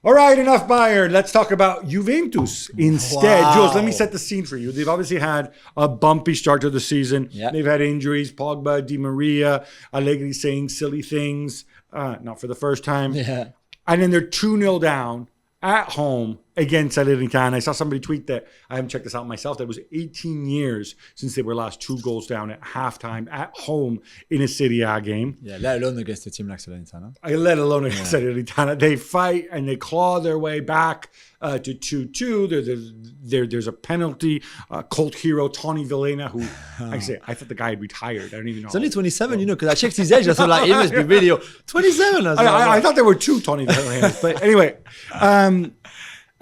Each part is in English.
All right, enough Bayern. Let's talk about Juventus instead. Wow. Jules, let me set the scene for you. They've obviously had a bumpy start to the season. Yeah. They've had injuries. Pogba, Di Maria, Allegri saying silly things. Not for the first time. Yeah. And then they're 2-0 down at home against Salernitana. I saw somebody tweet that, I haven't checked this out myself, that it was 18 years since they were last 2 goals down at halftime at home in a Serie A game. Yeah, let alone against a team like Salernitana. Let alone against Salernitana. They fight and they claw their way back to 2-2. There's a penalty. Cult hero Tony Villena, who I thought the guy had retired. I don't even know. He's only 27, because I checked his age. I thought, like, he must be video 27. I thought there were 2 Tony Villenas. But anyway,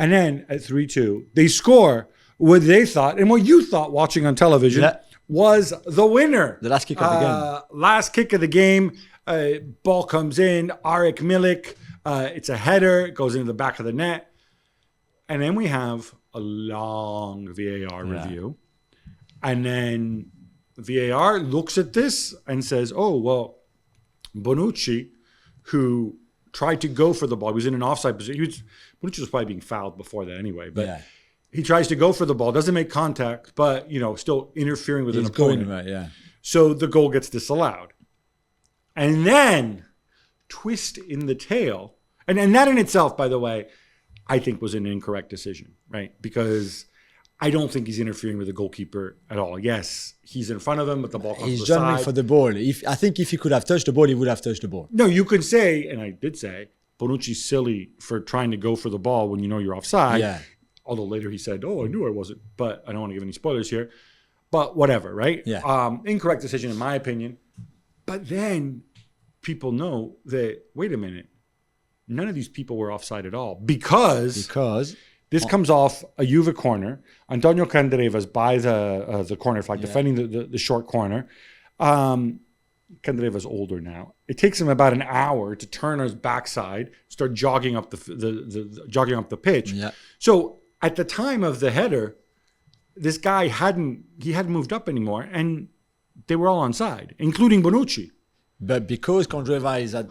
and then at 3-2, they score what they thought and what you thought watching on television was the winner. The last kick of the game. Last kick of the game. Ball comes in. Arkadiusz Milik. It's a header. It goes into the back of the net. And then we have a long VAR review. And then VAR looks at this and says, oh, well, Bonucci, who tried to go for the ball, he was in an offside position. Bonucci was probably being fouled before that anyway. But he tries to go for the ball, doesn't make contact, but, still interfering with an opponent. So the goal gets disallowed. And then twist in the tail. And that in itself, by the way, I think was an incorrect decision, right? Because I don't think he's interfering with the goalkeeper at all. Yes, he's in front of him, but the ball comes to the side. He's jumping for the ball. I think if he could have touched the ball, he would have touched the ball. No, you could say, and I did say, Bonucci's silly for trying to go for the ball when you know you're offside. Yeah. Although later he said, oh, I knew I wasn't. But I don't want to give any spoilers here. But whatever, right? Yeah. Incorrect decision in my opinion. But then people know that, wait a minute, none of these people were offside at all. Because this comes off a Juve corner. Antonio Candreva's by the corner flag, defending the short corner. Candreva's older now. It takes him about an hour to turn on his backside, start jogging up the pitch. Yeah. So at the time of the header, this guy hadn't moved up anymore, and they were all onside, including Bonucci. But because Candreva is at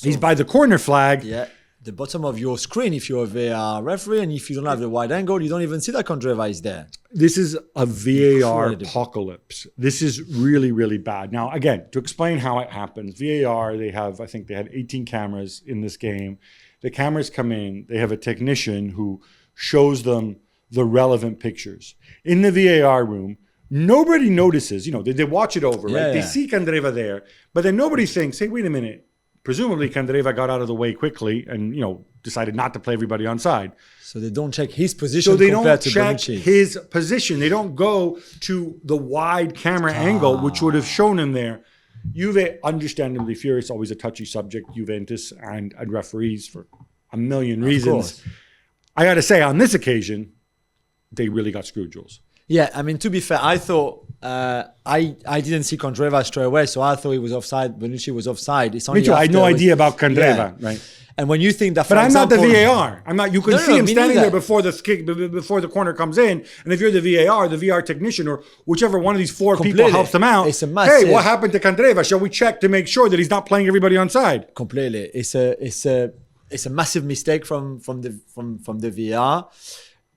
he's by the corner flag. Yeah. The bottom of your screen, if you're a VAR referee, and if you don't have the wide angle, you don't even see that Candreva is there. This is a VAR apocalypse. This is really, really bad. Now, again, to explain how it happens, VAR, I think they had 18 cameras in this game. The cameras come in, they have a technician who shows them the relevant pictures. In the VAR room, nobody notices, they watch it over, right? They see Candreva there, but then nobody thinks, hey, wait a minute. Presumably, Candreva got out of the way quickly and, decided not to play everybody onside. So they don't check his position compared to Bonucci. So they don't check his position. They don't go to the wide camera angle, which would have shown him there. Juve, understandably furious, always a touchy subject, Juventus and referees for a million reasons. I got to say, on this occasion, they really got screwed, Jules. Yeah, I mean, to be fair, I thought I didn't see Candreva straight away, so I thought he was offside. Bonucci was offside. It's only Me too. I had no idea about Candreva, right? And when you think that, but I'm not the VAR. I'm not. You can see him standing there before the corner comes in, and if you're the VAR technician, or whichever one of these four people helps them out, it's a massive, hey, what happened to Candreva? Shall we check to make sure that he's not playing everybody onside? Completely. It's a massive mistake from the VAR.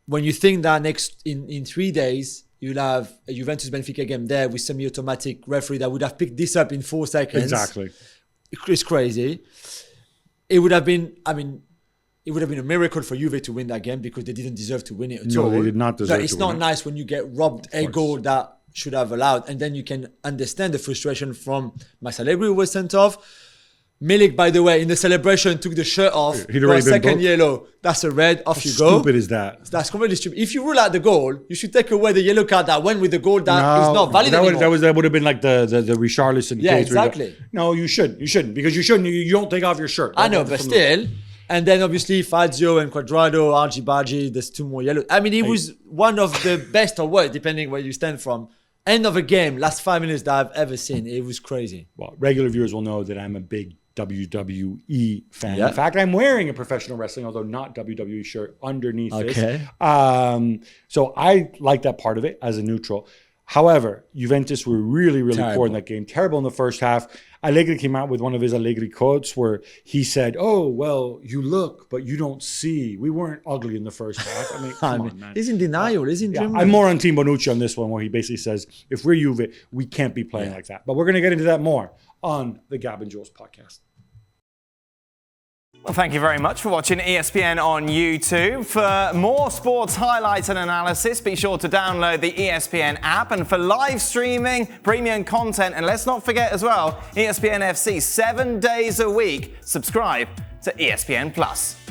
When you think that in 3 days, you'll have a Juventus-Benfica game there with semi-automatic referee that would have picked this up in 4 seconds. Exactly. It's crazy. It would have been a miracle for Juve to win that game because they didn't deserve to win it at all. No, they did not deserve to win it. It's not nice when you get robbed a goal that should have allowed. And then you can understand the frustration from Max Allegri, who was sent off. Milik, by the way, in the celebration, took the shirt off. He'd already been second booked. Yellow. That's a red. Off you go. How stupid is that? That's completely stupid. If you rule out the goal, you should take away the yellow card that went with the goal that is not valid anymore. That would have been like the Richarlison case. Yeah, exactly. No, you shouldn't. You shouldn't because you don't take off your shirt. I know, but still. And then obviously Fazio and Quadrado, Argibaji, there's 2 more yellow. I mean, it was one of the best or worst, depending where you stand from. End of a game, last 5 minutes that I've ever seen. It was crazy. Well, regular viewers will know that I'm a big WWE fan. Yeah. In fact, I'm wearing a professional wrestling, although not WWE shirt underneath this. So I like that part of it as a neutral. However, Juventus were really, really poor in that game. Terrible in the first half. Allegri came out with one of his Allegri quotes where he said, "Oh, well, you look, but you don't see. We weren't ugly in the first half." I mean, come on, man. He's in denial. He's in I'm more on Team Bonucci on this one, where he basically says, if we're Juve, we can't be playing like that. But we're going to get into that more on the Gab and Juls podcast. Well, thank you very much for watching ESPN on YouTube. For more sports highlights and analysis, be sure to download the ESPN app. And for live streaming, premium content, and let's not forget as well, ESPN FC 7 days a week. Subscribe to ESPN Plus.